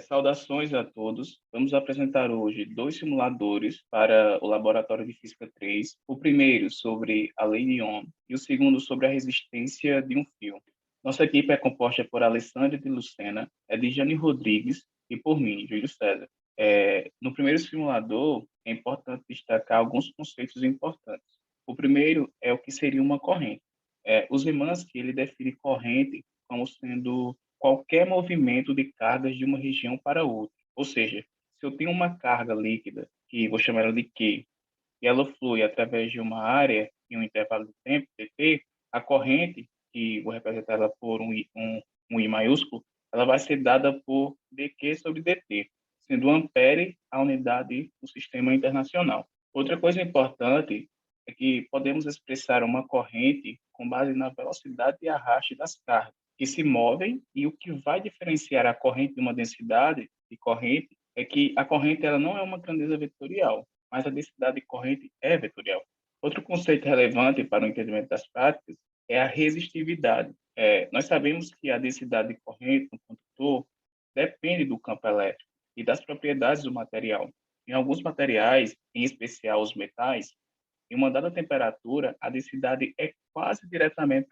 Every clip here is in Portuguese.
Saudações a todos. Vamos apresentar hoje dois simuladores para o Laboratório de Física 3. O primeiro sobre a lei de Ohm e o segundo sobre a resistência de um fio. Nossa equipe é composta por Alessandra de Lucena, Edjane Rodrigues e por mim, Júlio César. No primeiro simulador, é importante destacar alguns conceitos importantes. O primeiro é o que seria uma corrente. O Zemanski ele define corrente como sendo qualquer movimento de cargas de uma região para outra. Ou seja, se eu tenho uma carga líquida, que vou chamar ela de Q, e ela flui através de uma área em um intervalo de tempo, dt, a corrente, que vou representar ela por um I maiúsculo, ela vai ser dada por dq sobre dt, sendo ampere a unidade do sistema internacional. Outra coisa importante é que podemos expressar uma corrente com base na velocidade de arraste das cargas que se movem, e o que vai diferenciar a corrente de uma densidade de corrente é que a corrente ela não é uma grandeza vetorial, mas a densidade de corrente é vetorial. Outro conceito relevante para o entendimento das práticas é a resistividade. Nós sabemos que a densidade de corrente no condutor depende do campo elétrico e das propriedades do material. Em alguns materiais, em especial os metais, em uma dada temperatura, a densidade é quase diretamente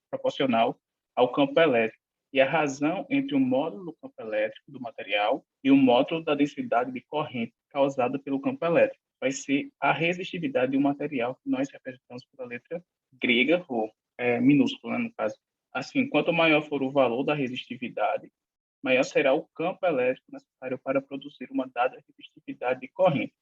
proporcional ao campo elétrico. E a razão entre o módulo do campo elétrico do material e o módulo da densidade de corrente causada pelo campo elétrico vai ser a resistividade do material, que nós representamos pela letra grega ρ, minúscula, né, no caso. Assim, quanto maior for o valor da resistividade, maior será o campo elétrico necessário para produzir uma dada resistividade de corrente,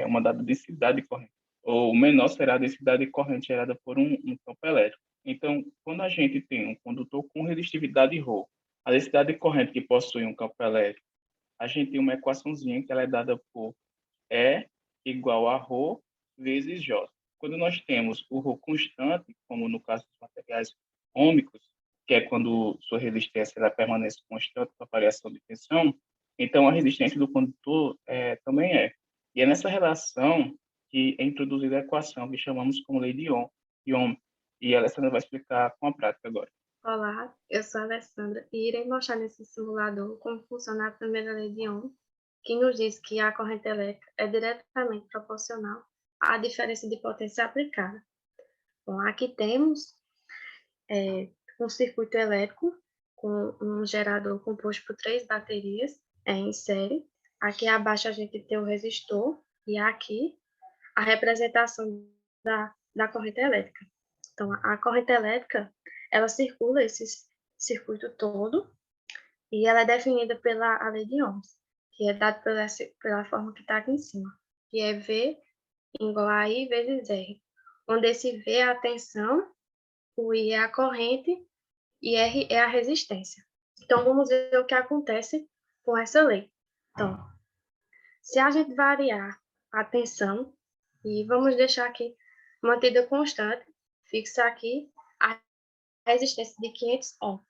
uma dada densidade de corrente, ou menor será a densidade de corrente gerada por um campo elétrico. Então, quando a gente tem um condutor com resistividade ρ, a densidade de corrente que possui um campo elétrico, a gente tem uma equaçãozinha que ela é dada por E igual a ρ vezes J. Quando nós temos o ρ constante, como no caso dos materiais ômicos, que é quando sua resistência ela permanece constante com a variação de tensão, então a resistência do condutor também é. E é nessa relação que é introduzida a equação que chamamos como lei de Ohm. E a Alessandra vai explicar com a prática agora. Olá, eu sou a Alessandra e irei mostrar nesse simulador como funciona a primeira lei de Ohm, que nos diz que a corrente elétrica é diretamente proporcional à diferença de potência aplicada. Bom, aqui temos um circuito elétrico com um gerador composto por 3 baterias em série. Aqui abaixo a gente tem o resistor e aqui a representação da corrente elétrica. Então, a corrente elétrica, ela circula esse circuito todo e ela é definida pela a lei de Ohms, que é dada pela forma que está aqui em cima, que é V igual a I vezes R, onde esse V é a tensão, o I é a corrente e R é a resistência. Então, vamos ver o que acontece com essa lei. Então, se a gente variar a tensão, e vamos deixar aqui mantida constante, fixa aqui a resistência de 500 ohms.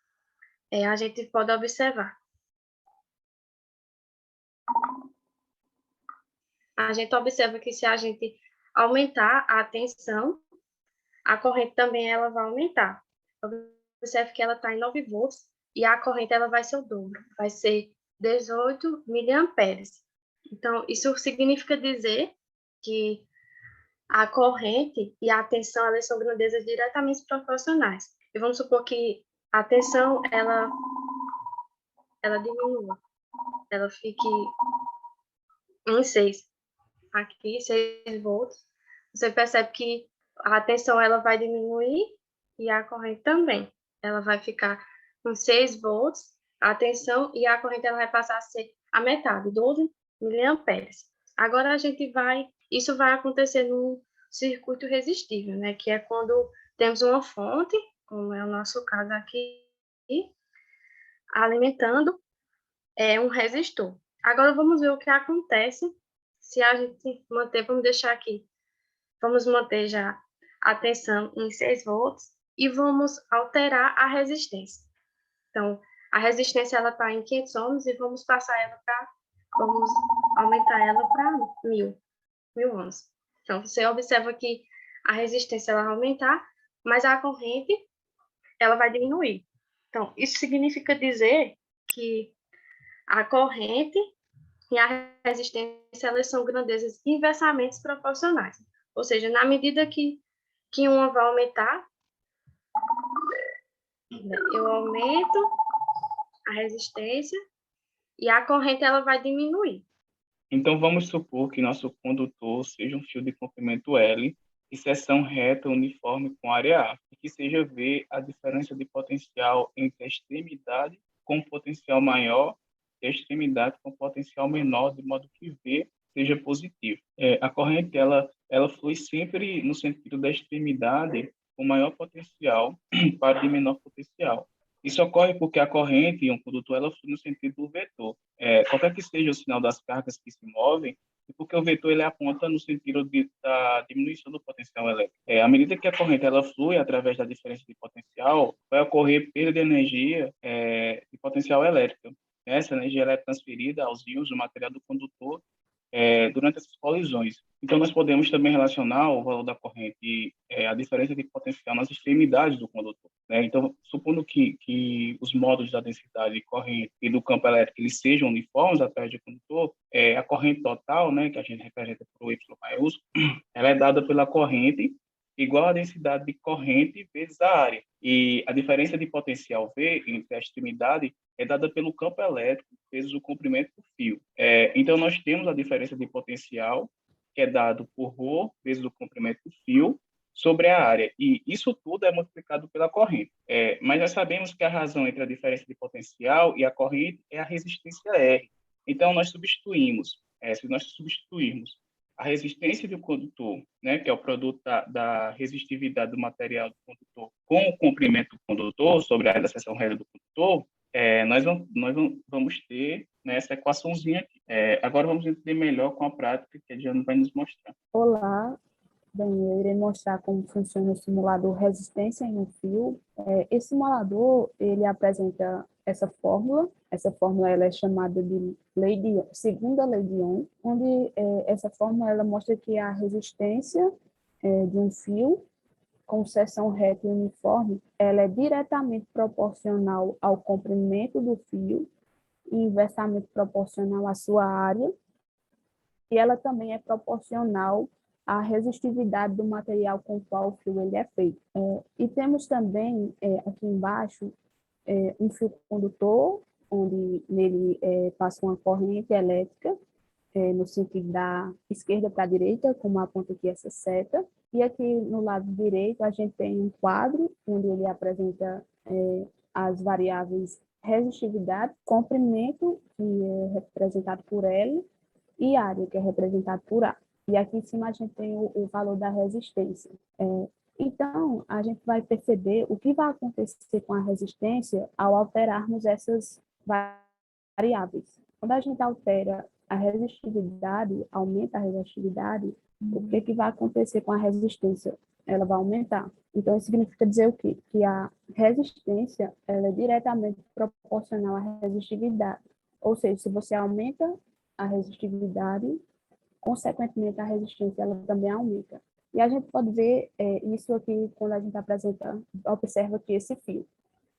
A gente pode observar. A gente observa que se a gente aumentar a tensão, a corrente também ela vai aumentar. Observe que ela está em 9 volts e a corrente ela vai ser o dobro, vai ser 18 miliamperes. Então, isso significa dizer que a corrente e a tensão elas são grandezas diretamente proporcionais. E vamos supor que a tensão ela diminua, ela fique em 6. Aqui, 6 volts. Você percebe que a tensão ela vai diminuir e a corrente também. Ela vai ficar com 6 volts, a tensão, e a corrente ela vai passar a ser a metade, 12 miliamperes. Agora a gente vai, isso vai acontecer no circuito resistível, né? Que é quando temos uma fonte, como é o nosso caso aqui, alimentando um resistor. Agora vamos ver o que acontece se a gente manter, vamos deixar aqui, vamos manter já a tensão em 6 volts e vamos alterar a resistência. Então, a resistência ela está em 500 ohms e vamos passar ela para, vamos aumentar ela para 1000 ohms. Então, você observa que a resistência ela vai aumentar, mas a corrente ela vai diminuir. Então, isso significa dizer que A corrente e a resistência, elas são grandezas inversamente proporcionais. Ou seja, na medida que uma vai aumentar, eu aumento a resistência e a corrente ela vai diminuir. Então, vamos supor que nosso condutor seja um fio de comprimento L e seção reta uniforme com área A, e que seja V a diferença de potencial entre a extremidade com potencial maior e a extremidade com potencial menor, de modo que V seja positivo. A corrente ela flui sempre no sentido da extremidade com maior potencial para de menor potencial. Isso ocorre porque a corrente em um condutor ela flui no sentido do vetor. Qualquer que seja o sinal das cargas que se movem, e porque o vetor ele aponta no sentido da diminuição do potencial elétrico. À medida que a corrente ela flui através da diferença de potencial, vai ocorrer perda de energia de potencial elétrico. Essa energia ela é transferida aos íons do material do condutor durante essas colisões. Então, nós podemos também relacionar o valor da corrente a diferença de potencial nas extremidades do condutor, né? Então, supondo que os módulos da densidade de corrente e do campo elétrico eles sejam uniformes através do condutor, a corrente total, né, que a gente representa por Y maiúsculo, ela é dada pela corrente igual à densidade de corrente vezes a área. E a diferença de potencial V entre a extremidade é dada pelo campo elétrico vezes o comprimento do fio. Então, nós temos a diferença de potencial, que é dado por ρ vezes o comprimento do fio, sobre a área. E isso tudo é multiplicado pela corrente. Mas nós sabemos que a razão entre a diferença de potencial e a corrente é a resistência R. Então, nós substituímos. Se nós substituirmos a resistência do condutor, né, que é o produto da resistividade do material do condutor, com o comprimento do condutor sobre a área da seção reta do condutor, nós vamos ter, né, essa equaçãozinha aqui. Agora vamos entender melhor com a prática que a Diana vai nos mostrar. Olá, bem, eu irei mostrar como funciona o simulador resistência em um fio. Esse simulador, ele apresenta essa fórmula ela é chamada de segunda lei de Ohm, onde essa fórmula ela mostra que a resistência de um fio com seção reta e uniforme, ela é diretamente proporcional ao comprimento do fio e inversamente proporcional à sua área, e ela também é proporcional à resistividade do material com o qual o fio ele é feito. E temos também, aqui embaixo, um fio condutor, onde nele passa uma corrente elétrica, no sentido da esquerda para a direita, como aponta aqui essa seta. E aqui no lado direito a gente tem um quadro, onde ele apresenta as variáveis resistividade, comprimento, que é representado por L, e área, que é representado por A. E aqui em cima a gente tem o valor da resistência. Então, a gente vai perceber o que vai acontecer com a resistência ao alterarmos essas variáveis. Quando a gente altera a resistividade, aumenta a resistividade, o que vai acontecer com a resistência? Ela vai aumentar. Então, isso significa dizer o quê? Que a resistência ela é diretamente proporcional à resistividade. Ou seja, se você aumenta a resistividade, consequentemente a resistência ela também aumenta. E a gente pode ver isso aqui quando a gente observa aqui esse fio.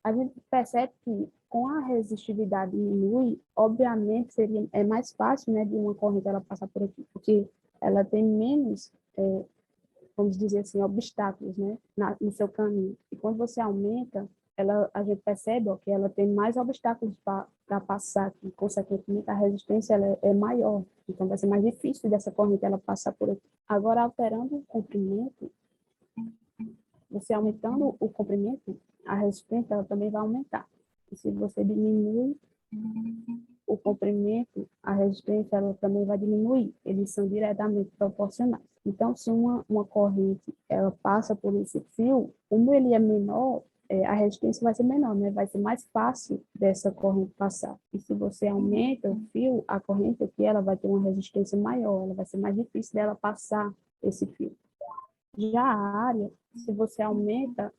A gente percebe que com a resistividade diminui, obviamente é mais fácil, né, de uma corrente ela passar por aqui, porque ela tem menos, vamos dizer assim, obstáculos, né, no seu caminho. E quando você aumenta, a gente percebe que ela tem mais obstáculos para passar, e consequentemente a resistência ela é maior, então vai ser mais difícil dessa corrente ela passar por aqui. Agora, alterando o comprimento, você aumentando o comprimento, a resistência ela também vai aumentar. E se você diminui o comprimento, a resistência ela também vai diminuir. Eles são diretamente proporcionais. Então, se uma corrente ela passa por esse fio, como ele é menor, a resistência vai ser menor, né? Vai ser mais fácil dessa corrente passar. E se você aumenta o fio, a corrente aqui ela vai ter uma resistência maior, ela vai ser mais difícil dela passar esse fio. Já a área, se você aumenta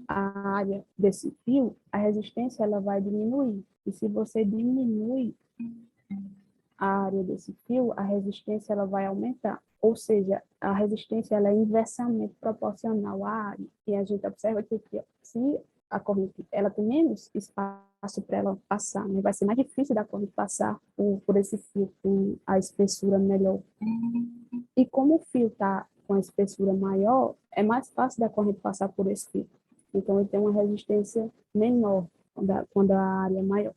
a área desse fio, a resistência ela vai diminuir. E se você diminui a área desse fio, a resistência ela vai aumentar. Ou seja, a resistência ela é inversamente proporcional à área. E a gente observa que se a corrente ela tem menos espaço para ela passar, né? Vai ser mais difícil da corrente passar por esse fio com a espessura melhor. E como o fio está com a espessura maior, é mais fácil da corrente passar por esse fio. Então, ele tem uma resistência menor quando a área é maior.